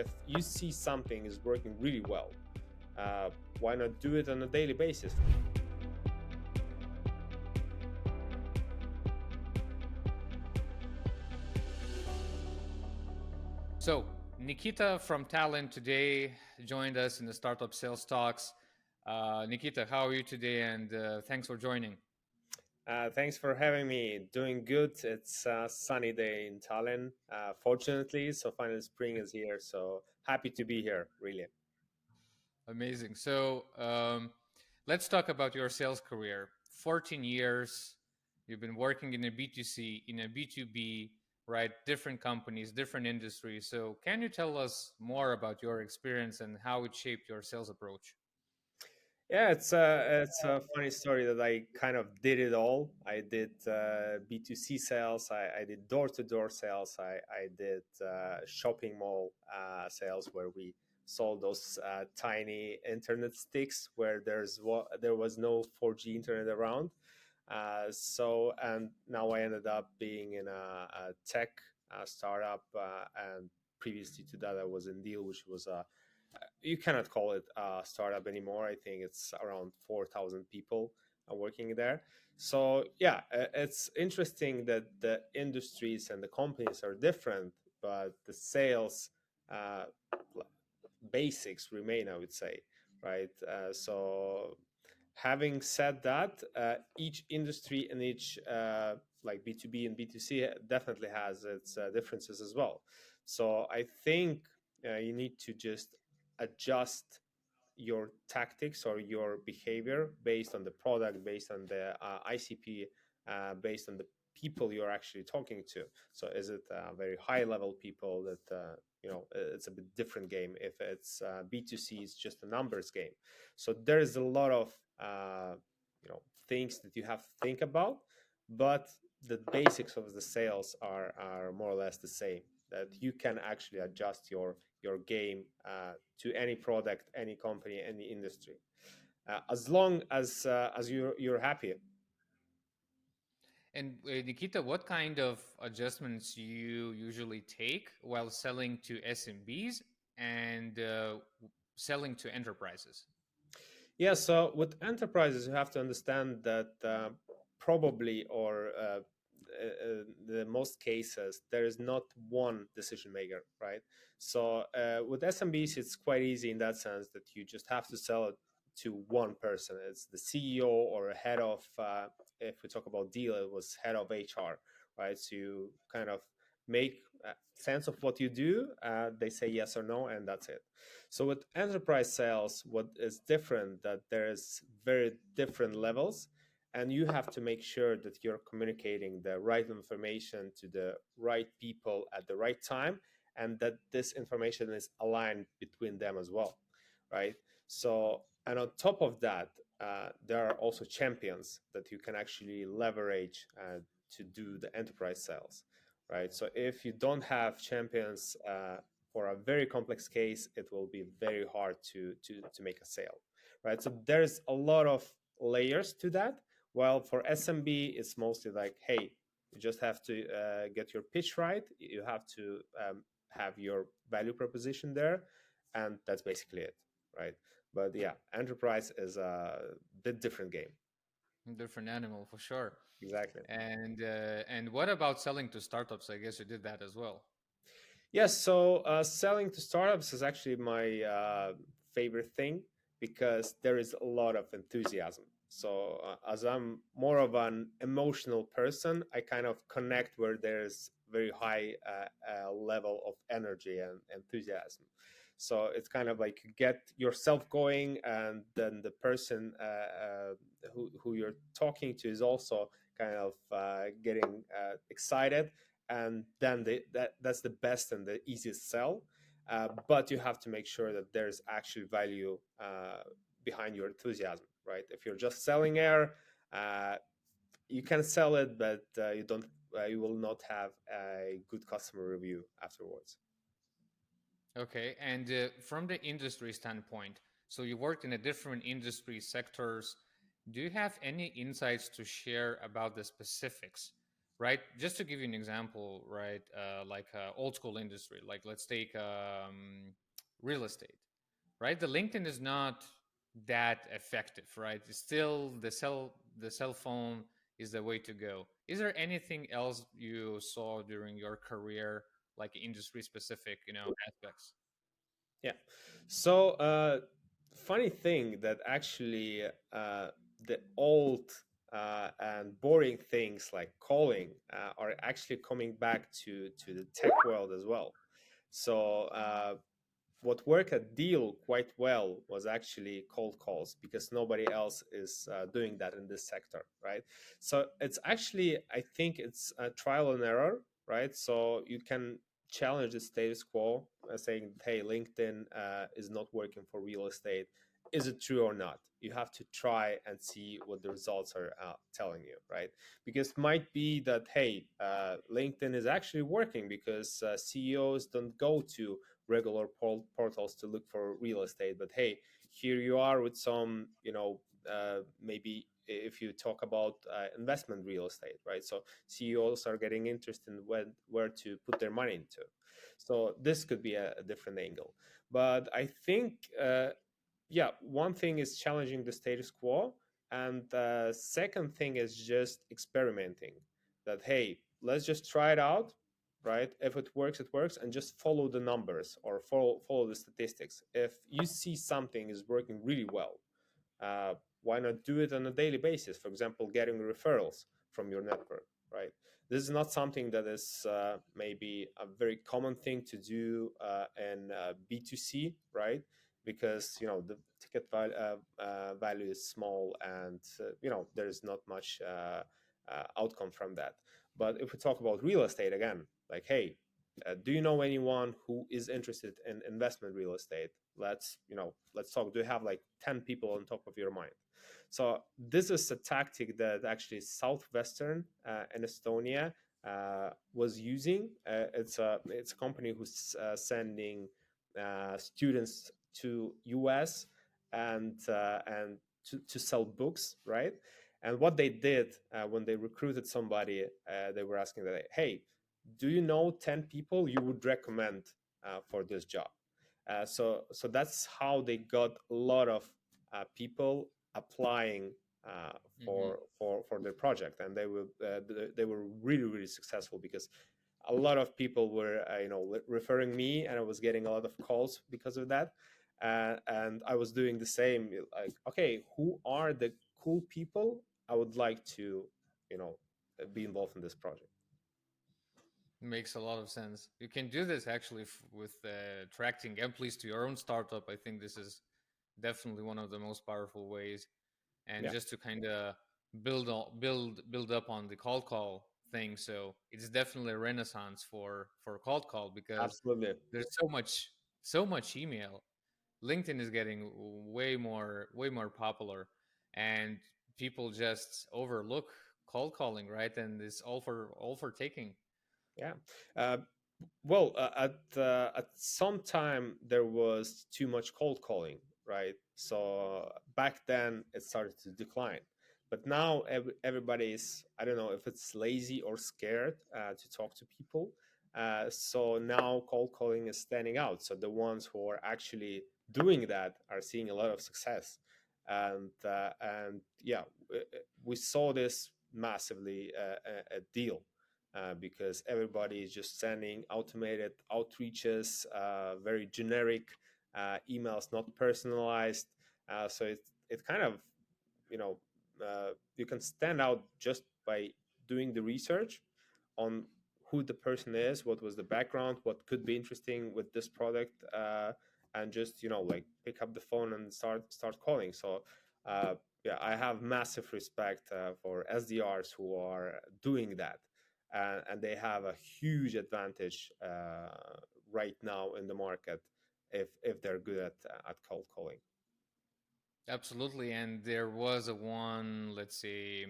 if you see something is working really well, why not do it on a daily basis? So Nikita from Talent today joined us in the Startup Sales Talks. Nikita, how are you today? And thanks for joining. Thanks for having me. Doing good. It's a sunny day in Tallinn, fortunately. So finally, spring is here. So happy to be here, really. Amazing. So let's talk about your sales career. 14 years, you've been working in a B2C, in a B2B, right? Different companies, different industries. So can you tell us more about your experience and how it shaped your sales approach? Yeah, it's a funny story that I kind of did it all. I did B2C sales. I did door-to-door sales. I did shopping mall sales where we sold those tiny internet sticks where there was no 4G internet around. And now I ended up being in a tech startup, and previously to that I was in Deal, which was a you cannot call it a startup anymore. I think it's around 4,000 people working there. So yeah, it's interesting that the industries and the companies are different, but the sales uh, basics remain, I would say, right? So having said that, each industry and each like B2B and B2C definitely has its differences as well. So I think you need to just adjust your tactics or your behavior based on the product, based on the ICP, based on the people you're actually talking to. So is it very high level people that it's a bit different game. If it's B2C, it's just a numbers game. So there's a lot of things that you have to think about, but the basics of the sales are more or less the same. That you can actually adjust your game to any product, any company, any industry, as long as you're happy. And Nikita, what kind of adjustments you usually take while selling to SMBs and selling to enterprises? Yeah, so with enterprises, you have to understand that probably, or the most cases, there is not one decision maker, right? So with SMBs, it's quite easy in that sense that you just have to sell it to one person. It's the CEO or a head of, if we talk about Deal, it was head of HR, right? So you kind of make sense of what you do. They say yes or no, and that's it. So with enterprise sales, what is different that there's very different levels, and you have to make sure that you're communicating the right information to the right people at the right time, and that this information is aligned between them as well, right? So, and on top of that, there are also champions that you can actually leverage to do the enterprise sales, right? So if you don't have champions for a very complex case, it will be very hard to make a sale, right? So there's a lot of layers to that. While for SMB, it's mostly like, hey, you just have to get your pitch right. You have to have your value proposition there, and that's basically it, right? But yeah, enterprise is a bit different game. Different animal for sure. Exactly. And what about selling to startups? I guess you did that as well. Yes, so selling to startups is actually my favorite thing because there is a lot of enthusiasm. So, as I'm more of an emotional person, I kind of connect where there's very high level of energy and enthusiasm. So it's kind of like get yourself going, and then the person who you're talking to is also kind of getting excited, and then that's the best and the easiest sell. But you have to make sure that there's actually value behind your enthusiasm, right? If you're just selling air, uh, you can sell it, but you will not have a good customer review afterwards. Okay, and from the industry standpoint, so you worked in a different industry sectors. Do you have any insights to share about the specifics right? Just to give you an example, right? Like old school industry, like let's take real estate, right? The LinkedIn is not that effective, right? It's still the cell phone is the way to go. Is there anything else you saw during your career, like industry specific, aspects? Yeah. So, funny thing that actually the old and boring things like calling are actually coming back to the tech world as well. So, what worked at Deal quite well was actually cold calls because nobody else is doing that in this sector, right? So it's actually, I think it's a trial and error, right? So you can challenge the status quo, saying, hey, LinkedIn is not working for real estate. Is it true or not? You have to try and see what the results are telling you, right? Because it might be that, hey, LinkedIn is actually working because CEOs don't go to regular portals to look for real estate, but hey, here you are with some, maybe if you talk about investment real estate, right? So CEOs are getting interested in where to put their money into. So this could be a different angle. But I think yeah, one thing is challenging the status quo, and the second thing is just experimenting. That, hey, let's just try it out, right? If it works, it works, and just follow the numbers or follow the statistics. If you see something is working really well, why not do it on a daily basis? For example, getting referrals from your network, right? This is not something that is maybe a very common thing to do in B2C, right? Because the ticket value is small, and there is not much outcome from that. But if we talk about real estate again, like, hey, do you know anyone who is interested in investment real estate? Let's talk. Do you have like 10 people on top of your mind? So this is a tactic that actually Southwestern in Estonia was using. It's a company who's sending students to US and to sell books, right? And what they did when they recruited somebody, they were asking that, hey, do you know 10 people you would recommend for this job? So that's how they got a lot of people applying Hmm. for their project, and they were really really successful because a lot of people were referring me, and I was getting a lot of calls because of that. And I was doing the same, like, okay, who are the cool people I would like to you know be involved in this project. Makes a lot of sense. You can do this actually with attracting employees to your own startup. I think this is definitely one of the most powerful ways. And Yeah, just to kind of build up on the cold call thing. So it's definitely a renaissance for cold call because absolutely. there's so much email. LinkedIn is getting way more popular, and people just overlook cold calling, right? And it's all for taking. Yeah. Uh, well, at some time there was too much cold calling, right? So back then it started to decline. But now everybody is, I don't know if it's lazy or scared to talk to people. So now cold calling is standing out. So the ones who are actually doing that are seeing a lot of success. And yeah, we saw this massively at Deal because everybody is just sending automated outreaches, very generic emails, not personalized. So it kind of, you know, you can stand out just by doing the research on who the person is, what was the background, what could be interesting with this product, and just like pick up the phone and start calling. So yeah, I have massive respect for SDRs who are doing that, and they have a huge advantage right now in the market if they're good at cold calling. Absolutely. And there was a one, let's say,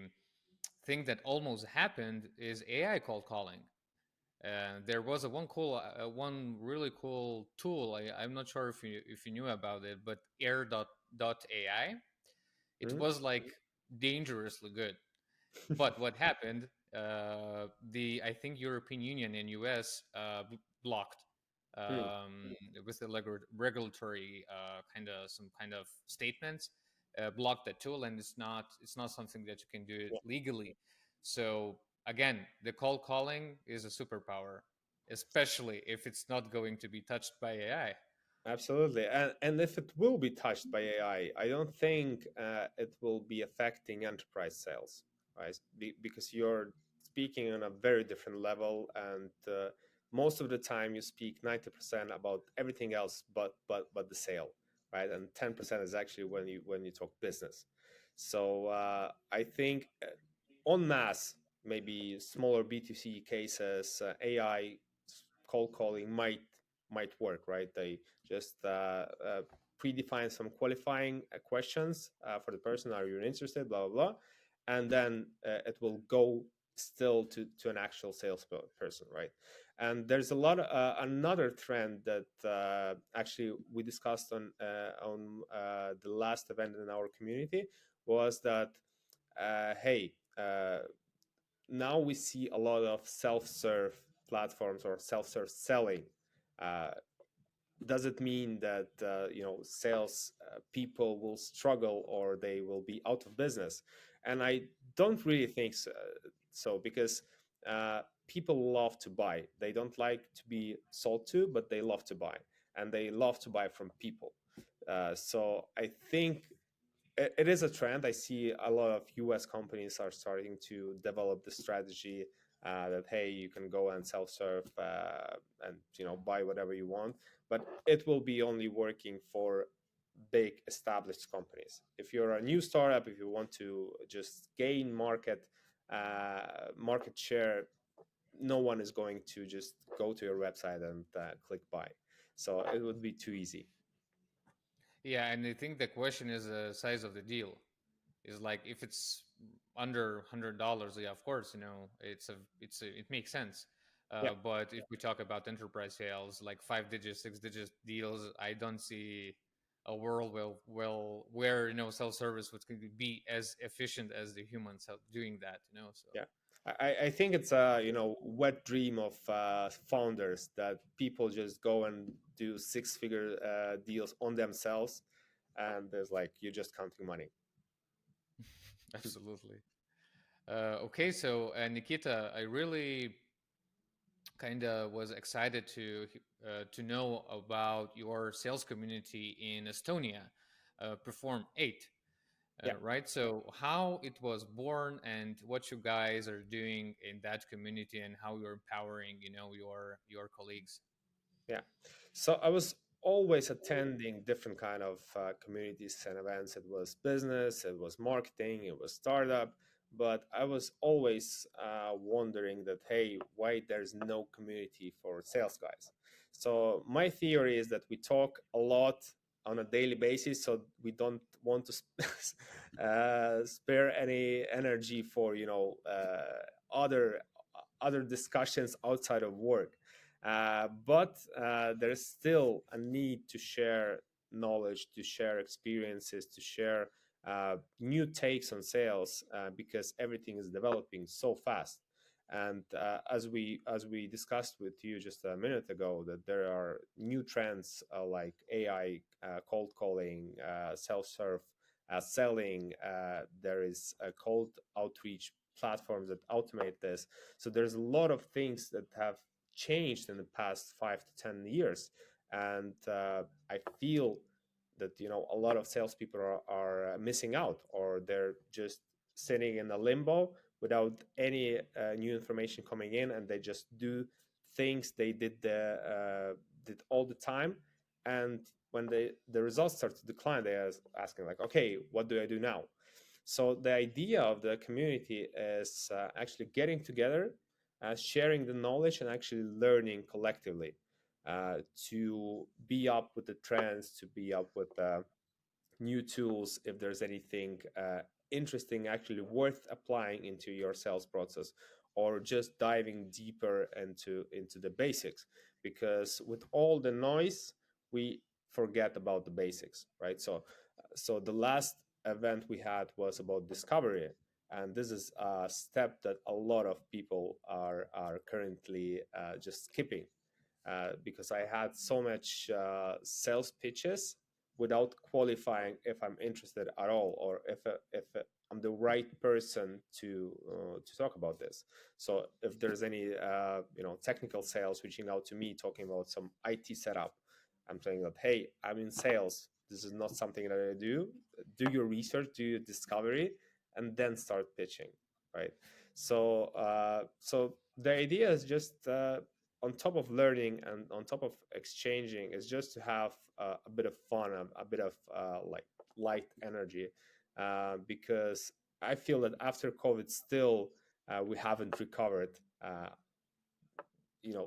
thing that almost happened is AI cold calling. There was one really cool tool. I'm not sure if you knew about it, but AI. It Mhm. was like dangerously good. But what happened? the I think European Union and US blocked Hmm. with the regulatory kind of some kind of statements, blocked that tool, and it's not something that you can do it Yeah, legally. So again, the cold calling is a superpower, especially if it's not going to be touched by AI. absolutely. And if it will be touched by AI, I don't think it will be affecting enterprise sales, right? Because you're speaking on a very different level, and most of the time you speak 90% about everything else but the sale, right? And 10% is actually when you talk business. So I think en masse, maybe smaller B2C cases, AI cold calling might work, right? They just predefine some qualifying questions for the person. Are you interested? Blah blah blah, and then it will go still to an actual salesperson, right? And there's a lot of another trend that actually we discussed on the last event in our community was that hey. Now we see a lot of self-serve platforms or self-serve selling. Uh, does it mean that sales people will struggle or they will be out of business? And I don't really think so because people love to buy. They don't like to be sold to, but they love to buy, and they love to buy from people. So I think it is a trend. I see a lot of US companies are starting to develop the strategy that hey, you can go and self-serve and buy whatever you want, but it will be only working for big established companies. If you're a new startup, if you want to just gain market share, no one is going to just go to your website and click buy. So it would be too easy. Yeah, and I think the question is the size of the deal. Is like if it's under $100, yeah, of course, it makes sense. Yeah. But if we talk about enterprise sales, like 5 digit, 6 digit deals, I don't see a world where self service would be as efficient as the humans doing that. So Yeah, I think it's a wet dream of founders that people just go and do six-figure deals on themselves, and there's like you're just counting money. absolutely. Okay, so Nikita, I really kind of was excited to know about your sales community in Estonia, Perform 8, Yeah. right? So how it was born and what you guys are doing in that community and how you're empowering, your colleagues. Yeah. So I was always attending different kind of communities and events. It was business, it was marketing, it was startup, but I was always wondering that hey, why there's no community for sales guys. So my theory is that we talk a lot on a daily basis, so we don't want to spare any energy for other discussions outside of work, but there's still a need to share knowledge, to share experiences, to share new takes on sales because everything is developing so fast. And as we discussed with you just a minute ago, that there are new trends like AI, cold calling, self-serve selling. There is a cold outreach platforms that automate this. So there's a lot of things that have changed in the past 5 to 10 years, and I feel that a lot of salespeople are missing out, or they're just sitting in a limbo without any new information coming in, and they just do things they did all the time, and when the results start to decline, they are asking like, okay, what do I do now? So the idea of the community is actually getting together, sharing the knowledge, and actually learning collectively to be up with the trends, to be up with new tools. If there's anything interesting, actually worth applying into your sales process, or just diving deeper into the basics, because with all the noise, we forget about the basics, right? So the last event we had was about discovery, And this is a step that a lot of people are currently just skipping, because I had so much sales pitches without qualifying if I'm interested at all, or if I'm the right person to talk about this. So if there's any technical sales reaching out to me talking about some IT setup, I'm saying that, hey, I'm in sales. This is not something that I do. Do your research, do your discovery, and then start pitching, right? So the idea is just on top of learning and on top of exchanging is just to have a bit of fun, a bit of like light energy, because I feel that after COVID, still we haven't recovered.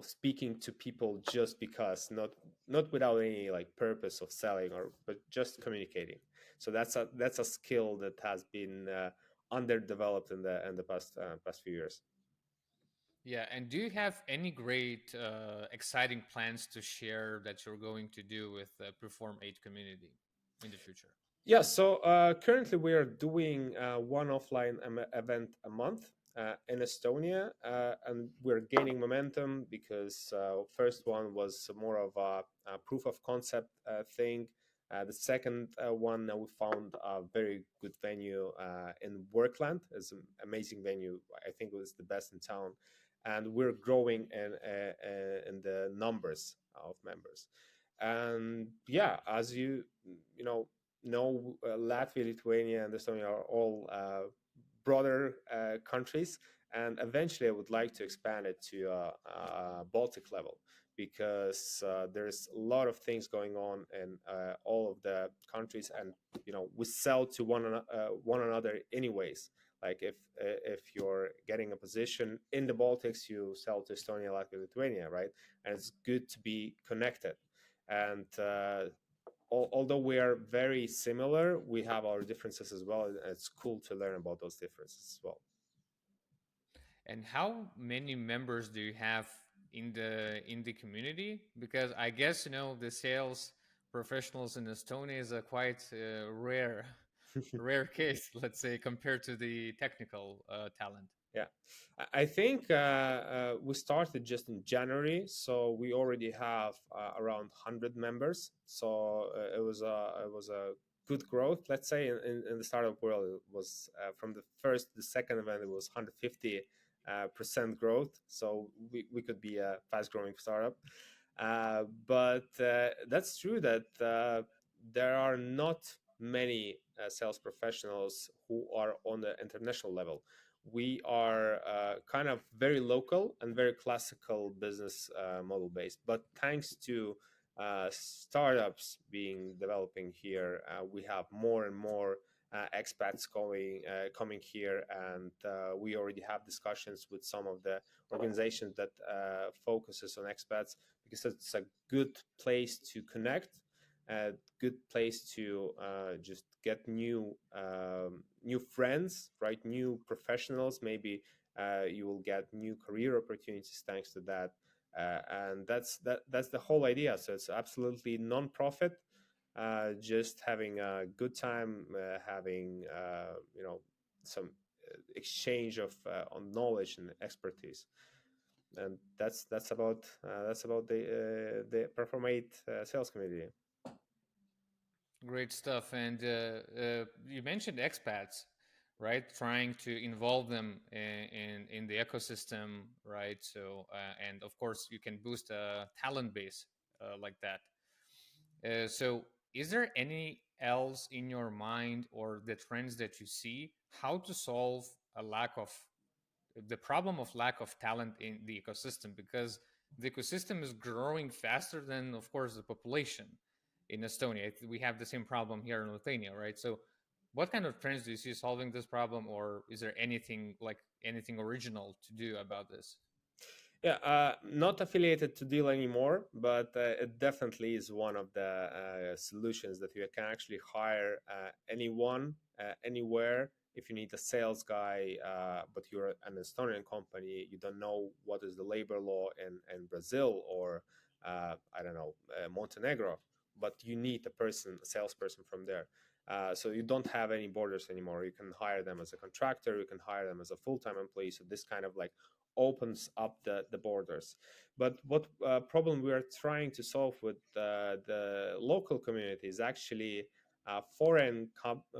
Speaking to people just because, not without any like purpose of selling, or but just communicating. So that's a skill that has been underdeveloped in the past few years. Yeah, and do you have any great, exciting plans to share that you're going to do with the Perform 8 community in the future? Yeah, so currently we are doing one offline event a month in Estonia, and we're gaining momentum because first one was more of a proof of concept thing. The second one, we found a very good venue in Workland. It's an amazing venue. I think it was the best in town, and we're growing in the numbers of members. And yeah, as you know, Latvia, Lithuania, and Estonia are all broader countries, and eventually I would like to expand it to a Baltic level, because there's a lot of things going on in all of the countries, and we sell to one another anyways. Like if you're getting a position in the Baltics, you sell to Estonia, Latvia, Lithuania, right? And it's good to be connected. And although we are very similar, we have our differences as well. And it's cool to learn about those differences as well. And how many members do you have in the community? Because I guess the sales professionals in Estonia is a quite rare case, let's say, compared to the technical talent. Yeah, I think we started just in January, so we already have around 100 members. So it was a good growth. Let's say in the startup world, it was from the first to the second event, it was 150 percent growth. So we could be a fast growing startup. But that's true that there are not many sales professionals who are on the international level. We are kind of very local and very classical business model based. But thanks to startups being developing here, we have more and more expats coming here, and we already have discussions with some of the organizations that focuses on expats, because it's a good place to connect, a good place to just get new friends, right? New professionals. Maybe you will get new career opportunities thanks to that. And that's the whole idea. So it's absolutely non-profit, just having a good time, having some exchange of on knowledge and expertise. And that's about the Performate sales community. Great stuff. And you mentioned expats, right? Trying to involve them in the ecosystem, right? So and of course you can boost a talent base like that. So is there any else in your mind or the trends that you see how to solve a lack of the problem of lack of talent in the ecosystem, because the ecosystem is growing faster than, of course, the population in Estonia. We have the same problem here in Lithuania, right? So, what kind of trends do you see solving this problem, or is there anything original to do about this? Yeah, not affiliated to Deal anymore, but it definitely is one of the solutions that you can actually hire anyone, anywhere. If you need a sales guy, but you're an Estonian company, you don't know what is the labor law in Brazil, or I don't know, Montenegro, but you need a salesperson from there. So you don't have any borders anymore. You can hire them as a contractor, you can hire them as a full-time employee. So this kind of like opens up the borders. But what problem we are trying to solve with the local community is actually foreign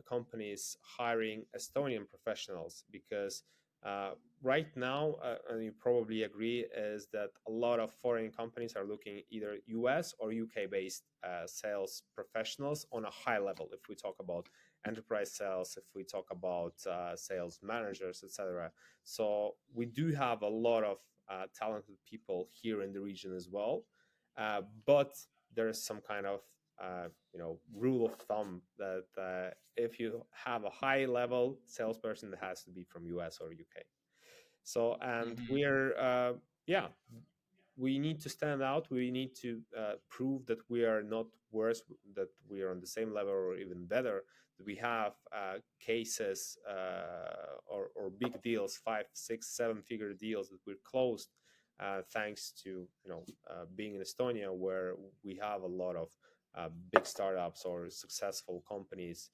companies hiring Estonian professionals, because uh, right now, and you probably agree, is that a lot of foreign companies are looking either US or UK based sales professionals on a high level. If we talk about enterprise sales, if we talk about sales managers, etc. So we do have a lot of talented people here in the region as well, but there is some kind of rule of thumb that if you have a high level salesperson, it has to be from US or UK. So, and Hmm. we're yeah, we need to stand out. We need to prove that we are not worse, that we are on the same level or even better. That we have cases or big deals, 5, 6, 7 figure deals that we're closed thanks to being in Estonia, where we have a lot of big startups or successful companies,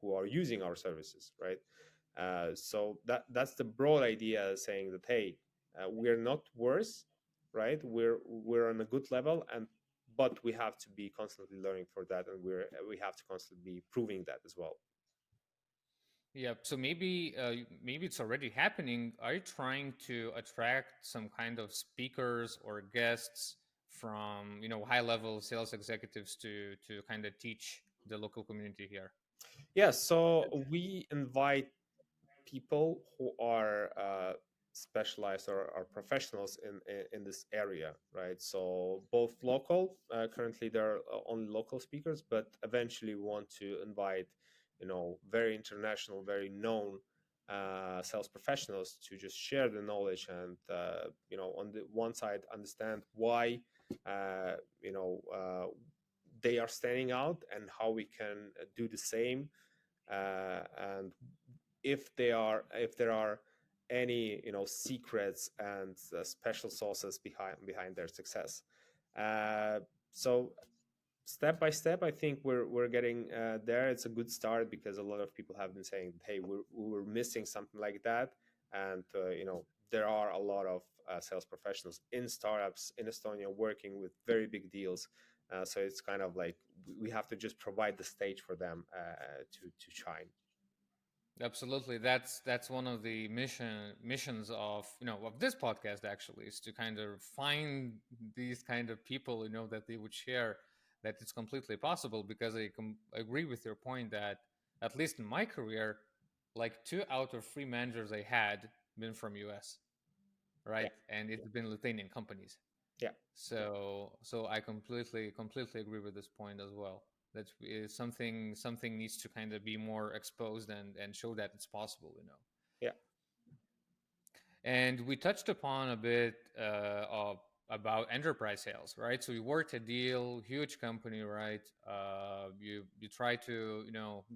who are using our services, right? So that's the broad idea, saying that hey, we're not worse, right? We're on a good level, and but we have to be constantly learning for that, and we have to constantly be proving that as well. Yeah, so maybe it's already happening. Are you trying to attract some kind of speakers or guests from high level sales executives to kind of teach the local community here? Yeah, so we invite people who are specialized or are professionals in this area, right? So both local, currently there are only local speakers, but eventually we want to invite, very international, very known sales professionals to just share the knowledge and, on the one side, understand why, uh, you know, uh, they are standing out and how we can do the same, and if there are any secrets and special sauces behind their success. uh, so step by step, I think we're getting there. It's a good start, because a lot of people have been saying, hey, we're missing something like that. And there are a lot of sales professionals in startups in Estonia working with very big deals. So it's kind of like we have to just provide the stage for them to shine. Absolutely. That's one of the missions of of this podcast actually, is to kind of find these kind of people, that they would share that it's completely possible, because agree with your point that at least in my career, like 2 out of 3 managers I had been from US, Yeah, right? And it's been Lithuanian companies. yeah, So I completely agree with this point as well. That is something needs to kind of be more exposed and show that it's possible. yeah. And we touched upon a bit about enterprise sales, right? So you worked at Deal, huge company, right? You try to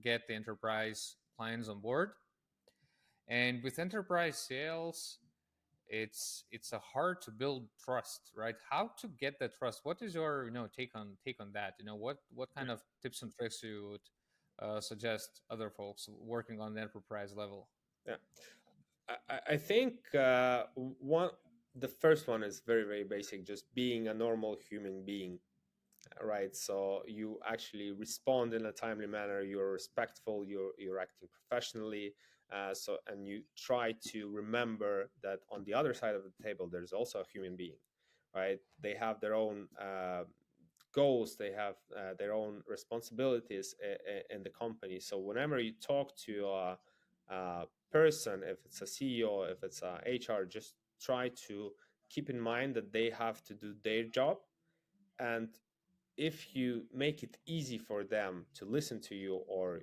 get the enterprise clients on board, and with enterprise sales, it's a hard to build trust, right? How to get that trust? What is your take on that? What kind of tips and tricks you would suggest other folks working on the enterprise level? Yeah. I think one the first one is very very basic, just being a normal human being, right? So you actually respond in a timely manner, you're respectful, you're acting professionally, and you try to remember that on the other side of the table there's also a human being, right? They have their own goals, they have their own responsibilities in the company. So whenever you talk to a person, if it's a CEO, if it's a HR, just try to keep in mind that they have to do their job. And if you make it easy for them to listen to you, or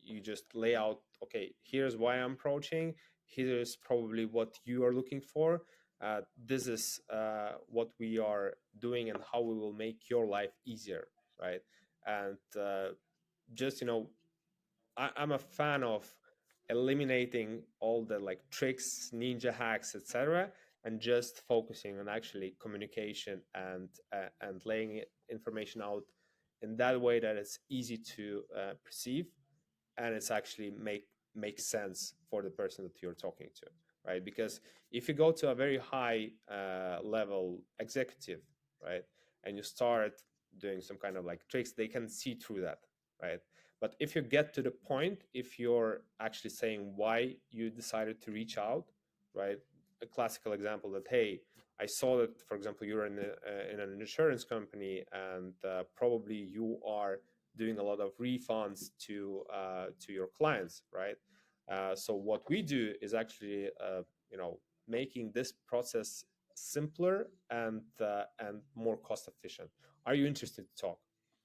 you just lay out, okay, here's why I'm approaching, here's probably what you are looking for, this is what we are doing and how we will make your life easier, right? And just I'm a fan of eliminating all the like tricks, ninja hacks, etc., and just focusing on actually communication and laying information out in that way that it's easy to perceive, and it's actually makes sense for the person that you're talking to, right? Because if you go to a very high level executive, right, and you start doing some kind of like tricks, they can see through that, right? But if you get to the point, if you're actually saying why you decided to reach out, right? A classical example that, hey, I saw that, for example, you're in an insurance company, and probably you are doing a lot of refunds to your clients, right? So what we do is actually, making this process simpler and more cost efficient. Are you interested to talk?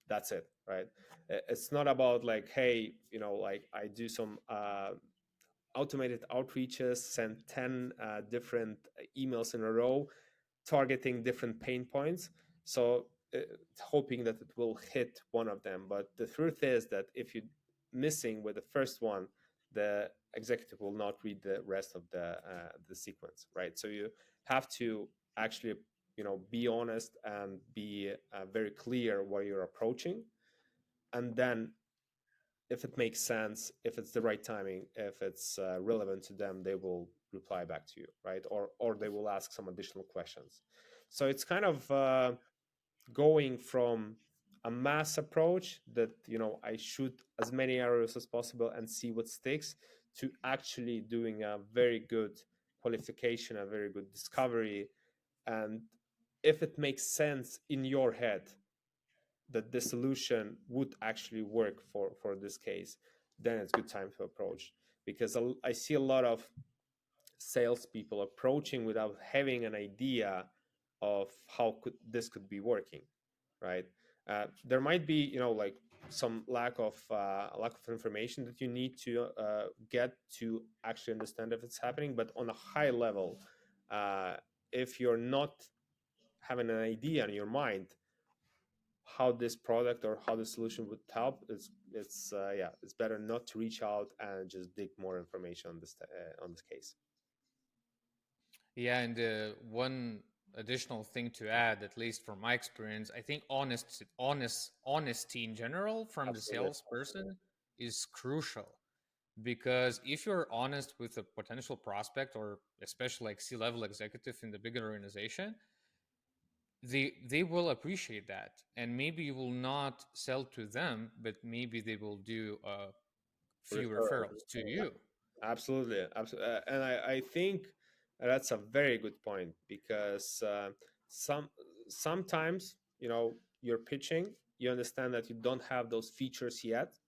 That's it, right? It's not about like, hey, like I do some automated outreaches, send 10 different emails in a row, targeting different pain points. So hoping that it will hit one of them. But the truth is that if you're missing with the first one, the executive will not read the rest of the sequence, right? So you have to actually, be honest and be very clear what you're approaching, and then if it makes sense, if it's the right timing, if it's relevant to them, they will reply back to you, right? Or they will ask some additional questions. So it's kind of going from a mass approach that I shoot as many arrows as possible and see what sticks, to actually doing a very good qualification, a very good discovery, and if it makes sense in your head that the solution would actually work for this case, then it's good time to approach. Because I see a lot of salespeople approaching without having an idea of how could be working, right? There might be like some lack of information that you need to get to actually understand if it's happening. But on a high level, if you're not having an idea in your mind how this product or how the solution would help, it's better not to reach out and just dig more information on this case. Yeah, and one additional thing to add, at least from my experience, I think honesty in general from the Absolutely. salesperson is crucial. Because if you're honest with a potential prospect, or especially like C-level executive in the bigger organization, they will appreciate that, and maybe you will not sell to them, but maybe they will do a few Referral. referrals to you. Absolutely, absolutely. And I think that's a very good point, because some sometimes you're pitching, you understand that you don't have those features yet,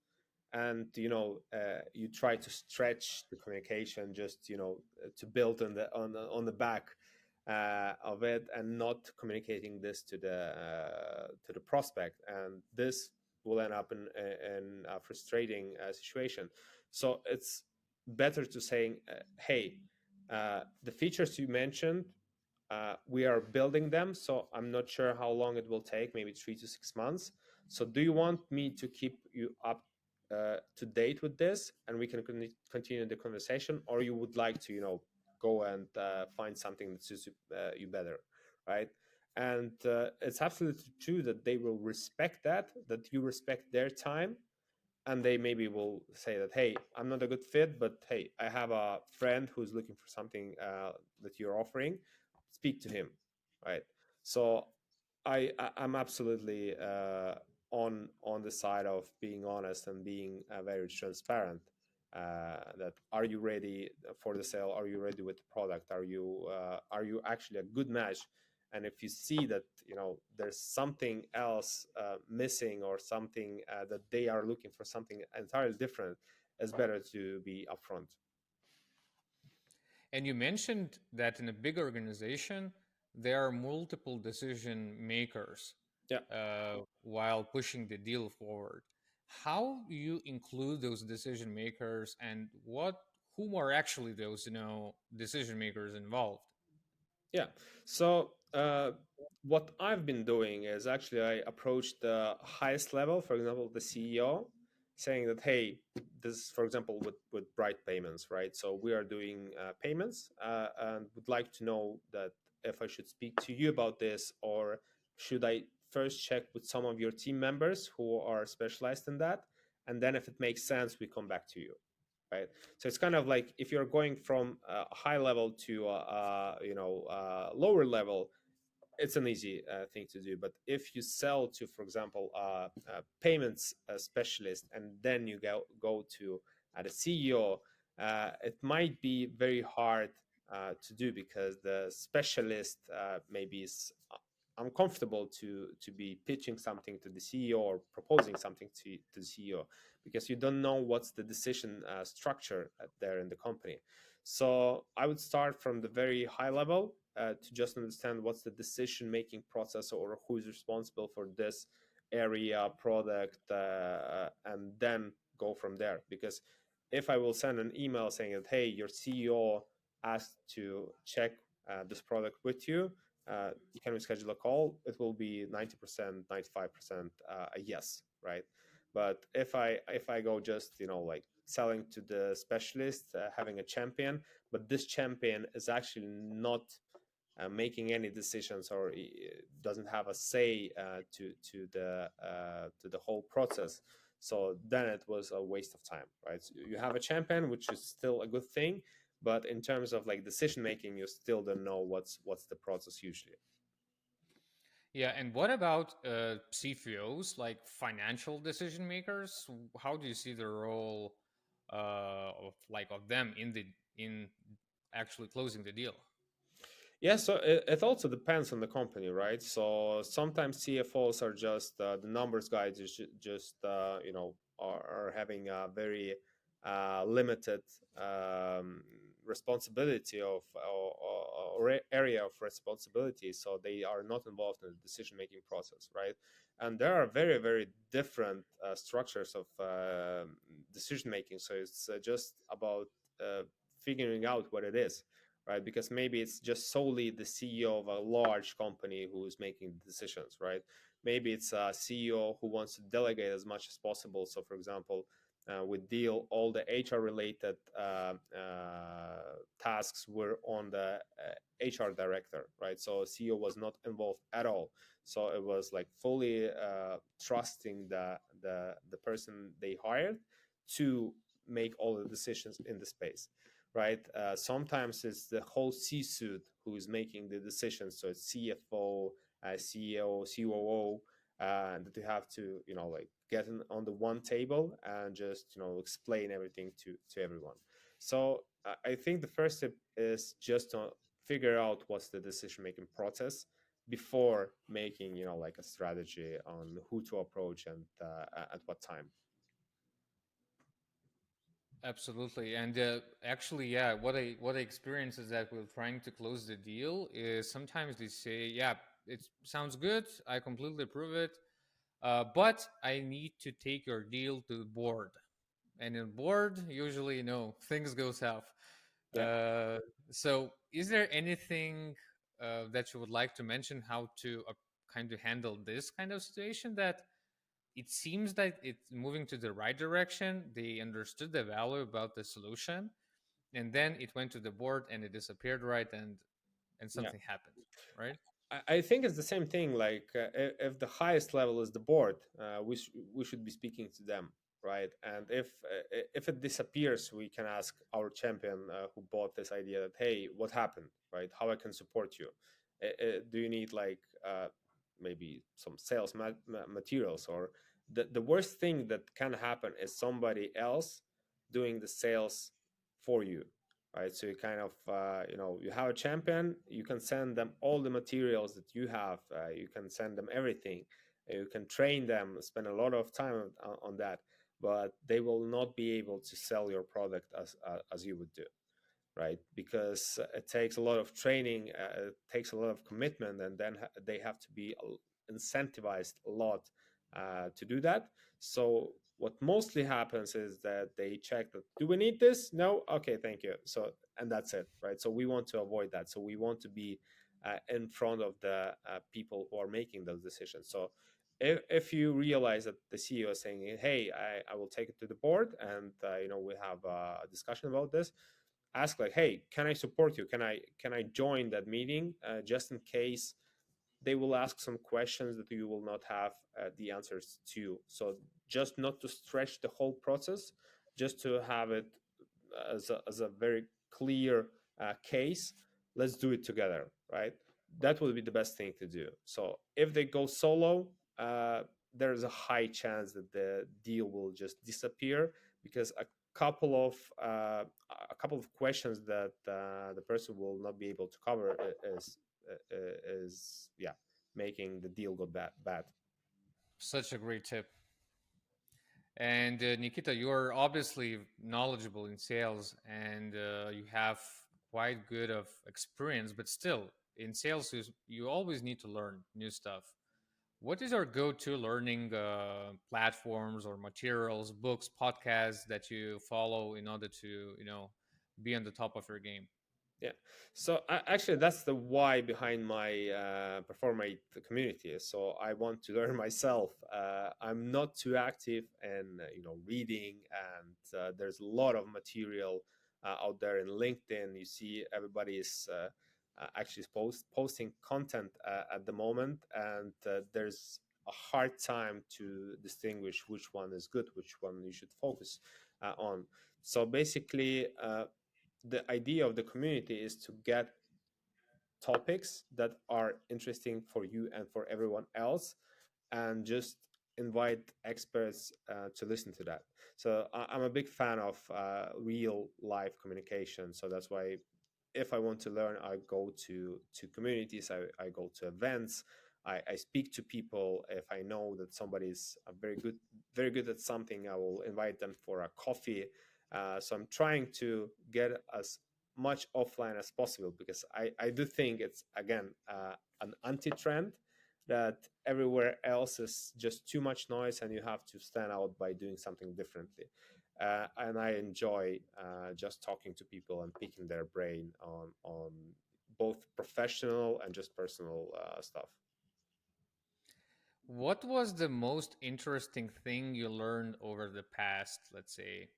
and you try to stretch the communication just to build on the back of it, and not communicating this to the prospect, and this will end up in a frustrating situation. So it's better to saying, hey, the features you mentioned, we are building them, so I'm not sure how long it will take, maybe 3 to 6 months. So do you want me to keep you up to date with this, and we can continue the conversation, or you would like to go and find something that suits you better, right? And it's absolutely true that they will respect that you respect their time, and they maybe will say that, hey, I'm not a good fit, but hey, I have a friend who's looking for something that you're offering, speak to him, right? So I'm absolutely on the side of being honest and being very transparent. That, are you ready for the sale? Are you ready with the product? Are you actually a good match? And if you see that there's something else missing, or something that they are looking for, something entirely different, it's better to be upfront. And you mentioned that in a big organization, there are multiple decision makers Yeah. while pushing the deal forward. How do you include those decision makers, and whom are actually those decision makers involved? Yeah. So what I've been doing is actually I approached the highest level, for example, the CEO, saying that, hey, this is, for example, with Brite payments, right? So we are doing payments, and would like to know that if I should speak to you about this, or should I first check with some of your team members who are specialized in that, and then if it makes sense, we come back to you, right? So it's kind of like if you're going from a high level to lower level, it's an easy thing to do. But if you sell to, for example, payments specialist, and then you go to the CEO, it might be very hard to do, because the specialist maybe is uncomfortable to be pitching something to the CEO or proposing something to the CEO, because you don't know what's the decision structure there in the company. So I would start from the very high level to just understand what's the decision making process, or who's responsible for this area product, and then go from there. Because if I will send an email saying that, hey, your CEO asked to check this product with you, can we schedule a call, it will be 90%, 95% a yes, right? But if I go just like selling to the specialist, having a champion, but this champion is actually not making any decisions, or doesn't have a say to the whole process, so then it was a waste of time, right? So you have a champion, which is still a good thing, but in terms of like decision making, you still don't know what's the process usually. Yeah, and what about CFOs, like financial decision makers? How do you see the role of them in actually closing the deal? Yeah, so it also depends on the company, right? So sometimes CFOs are just the numbers guys, just are having a very limited um, responsibility or area of responsibility, so they are not involved in the decision making process, right? And there are very very different structures of decision making, so it's just about figuring out what it is, right? Because maybe it's just solely the CEO of a large company who's making the decisions, right? Maybe it's a CEO who wants to delegate as much as possible. So, for example, with Deal, all the HR related tasks were on the HR director, right? So CEO was not involved at all. So it was like fully trusting the person they hired to make all the decisions in the space, right? Sometimes it's the whole C-suite who is making the decisions. So it's CFO, CEO, COO, that you have to, like get on the one table and just, explain everything to everyone. So I think the first step is just to figure out what's the decision making process before making, like a strategy on who to approach and at what time. Absolutely, and actually, yeah, what I experience is that we're trying to close the deal. Is sometimes they say, "Yeah, it sounds good. I completely approve it, but I need to take your deal to the board." And in board, usually, things go south. Yeah. Uh, so, is there anything that you would like to mention how to kind of handle this kind of situation that it seems that it's moving to the right direction. They understood the value about the solution, and then it went to the board and it disappeared, right? And Yeah. something happened, right? I think it's the same thing. Like if the highest level is the board, we should be speaking to them, right? And if it disappears, we can ask our champion who bought this idea that, hey, what happened, right? How I can support you? Do you need like maybe some sales materials? Or the worst thing that can happen is somebody else doing the sales for you, right? So you kind of you have a champion, you can send them all the materials that you have, you can send them everything, you can train them, spend a lot of time on that, but they will not be able to sell your product as you would do, right? Because it takes a lot of training, it takes a lot of commitment, and then they have to be incentivized a lot to do that. So what mostly happens is that they check that, do we need this? No, okay, thank you. So, and that's it, right? So we want to avoid that. So we want to be in front of the people who are making those decisions. So if you realize that the CEO is saying, hey, I will take it to the board, and we have a discussion about this, ask like, hey, can I support you? Can I join that meeting just in case they will ask some questions that you will not have the answers to. So just not to stretch the whole process, just to have it as a very clear case. Let's do it together, right? That would be the best thing to do. So if they go solo, uh, there's a high chance that the deal will just disappear, because couple of a couple of questions that the person will not be able to cover is yeah, making the deal go bad. Such a great tip. And Nikita, you're obviously knowledgeable in sales, and you have quite good of experience. But still, in sales, you always need to learn new stuff. What is our go-to learning platforms or materials, books, podcasts that you follow in order to, be on the top of your game? Yeah. So actually, that's the why behind my Performate community. So I want to learn myself. I'm not too active in reading, and there's a lot of material out there in LinkedIn. You see, everybody is actually posting content at the moment, and there's a hard time to distinguish which one is good, which one you should focus on. So basically, the idea of the community is to get topics that are interesting for you and for everyone else, and just invite experts to listen to that. So I'm a big fan of real life communication. So that's why if I want to learn, I go to communities, I go to events, I speak to people. If I know that somebody is very good at something, I will invite them for a coffee. So I'm trying to get as much offline as possible, because I do think it's, again, an anti-trend, that everywhere else is just too much noise and you have to stand out by doing something differently. And I enjoy just talking to people and picking their brain on both professional and just personal stuff. What was the most interesting thing you learned over the past, let's say,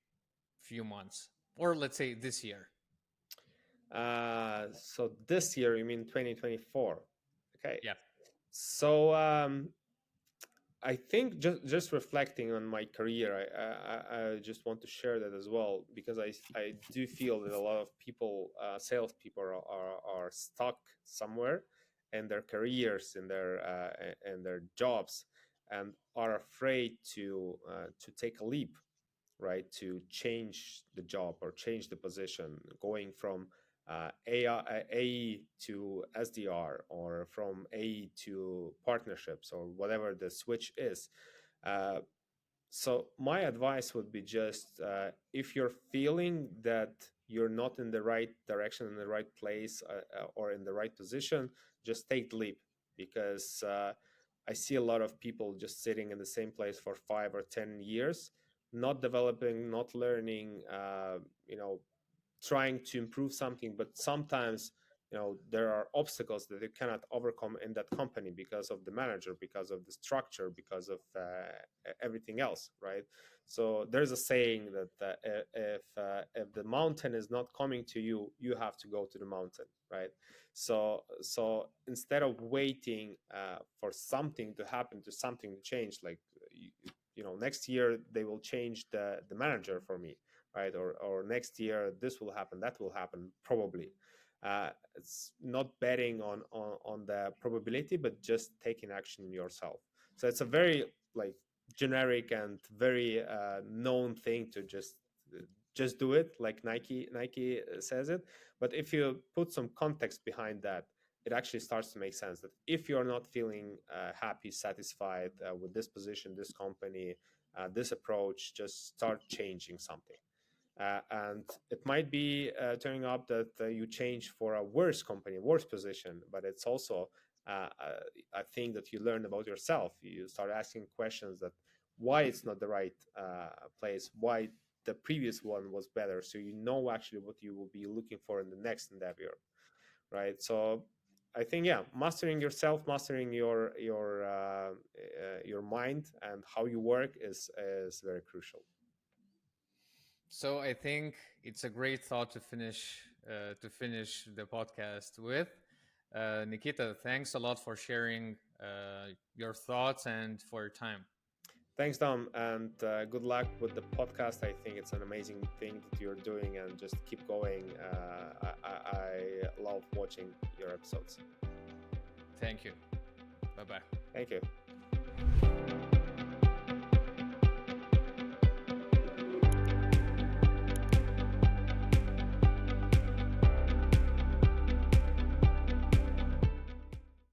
few months, or let's say this year? So this year, you mean 2024? Okay. Yeah. So I think just reflecting on my career, I just want to share that as well, because I do feel that a lot of people, salespeople, are stuck somewhere in their careers, in their jobs, and are afraid to take a leap, right? To change the job or change the position, going from AE to SDR, or from AE to partnerships, or whatever the switch is. Uh, so my advice would be just, if you're feeling that you're not in the right direction, in the right place, or in the right position, just take the leap, because I see a lot of people just sitting in the same place for 5 or 10 years, not developing, not learning, trying to improve something. But sometimes there are obstacles that you cannot overcome in that company, because of the manager, because of the structure, because of everything else, right? So there's a saying that if the mountain is not coming to you, you have to go to the mountain, right? So instead of waiting for something to happen, to something to change, like next year they will change the manager for me, right? Or next year this will happen, that will happen probably. It's not betting on the probability, but just taking action yourself. So it's a very, like, generic and very known thing to just do it, like Nike says it. But if you put some context behind that, it actually starts to make sense, that if you're not feeling happy, satisfied with this position, this company, this approach, just start changing something. And it might be turning up that you change for a worse company, worse position, but it's also a thing that you learn about yourself. You start asking questions, that why it's not the right place, why the previous one was better, so you know actually what you will be looking for in the next endeavor, right? So I think, yeah, mastering yourself, mastering your mind and how you work is very crucial. So I think it's a great thought to finish the podcast with. Nikita, thanks a lot for sharing your thoughts and for your time. Thanks, Tom, and good luck with the podcast. I think it's an amazing thing that you're doing, and just keep going. I love watching your episodes. Thank you. Bye-bye. Thank you.